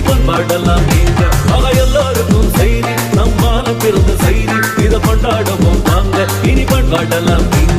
கொண்டாடலாம் நீங்க. ஆக எல்லாருக்கும் செய்தி, நம்மால பிறந்த செய்தி, இதை கொண்டாடுவோம் வாங்க, இனி கொண்டாடலாம் நீங்க.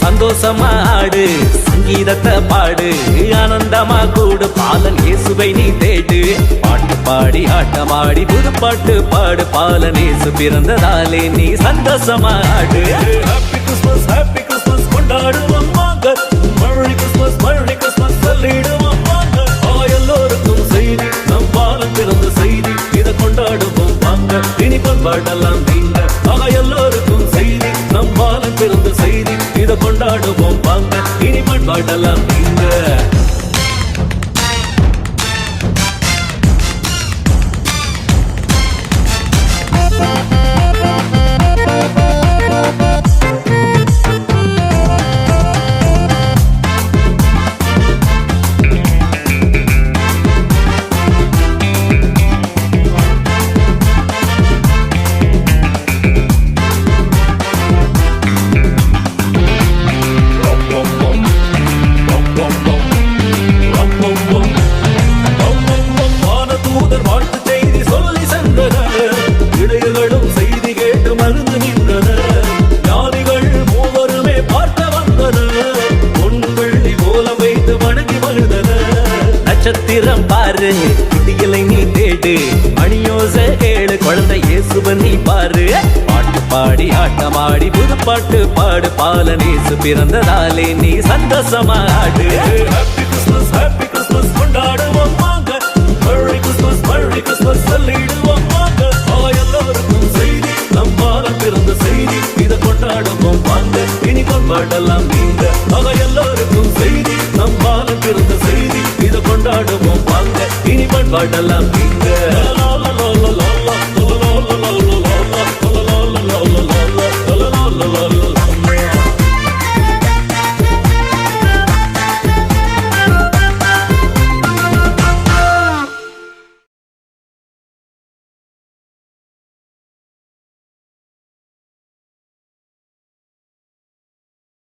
சந்தோஷமாடு, சங்கீதத்தை பாடு, ஆனந்தமா கூடு, பாலன் இயேசுவை நீ தேடு. பாட்டு பாடி ஆட்டமாடி புது பாட்டு பாடு, பாலன் இயேசு பிறந்ததாலே நீ சந்தோஷமாடு. ஹாப்பி கிறிஸ்மஸ், ஹாப்பி கிறிஸ்மஸ் கொண்டாடுவோம் வாங்க, மர்ரி கிறிஸ்மஸ், மர்ரி கிறிஸ்மஸ் சொல்லிடுவோம் வாங்க. எல்லோருக்கும் செய்தி, நம் பாலன் பிறந்த செய்தி, இதை கொண்டாடுவோம் வாங்க, இனி கொண்டாடலாம் நீங்க. எல்லோருக்கும் செய்தி, நம் பாலன் பிறந்த செய்தி, இதை கொண்டாடுவோம் வாங்க, இனி கொண்டாடலாம் நீங்க. நட்சத்திரம் பாரு, குட்டிகளை நீ தேடு, மணியோச கேளு, குழந்தை இயேசுவை நீ பாரு. பாட்டு பாடி ஆட்டமாடி புது பாட்டு பாடு, பாலன் இயேசு பிறந்ததாலே நீ சந்தோஷமாடு. ஹாப்பி கிறிஸ்மஸ், ஹாப்பி கிறிஸ்மஸ் கொண்டாடுவோம் வாங்க, மர்ரி கிறிஸ்மஸ், மர்ரி கிறிஸ்மஸ் சொல்லிடுவோம் வாங்க. எல்லோருக்கும் செய்தி, நம் பாலன் பிறந்த செய்தி, இதை கொண்டாடுவோம் வாங்க, இனி கொண்டாடலாம் நீங்க. எல்லோருக்கும் செய்தி, நம் பாலன் பிறந்த செய்தி, இதை கொண்டாடுவோம் வாங்க, இனி கொண்டாடலாம் நீங்க.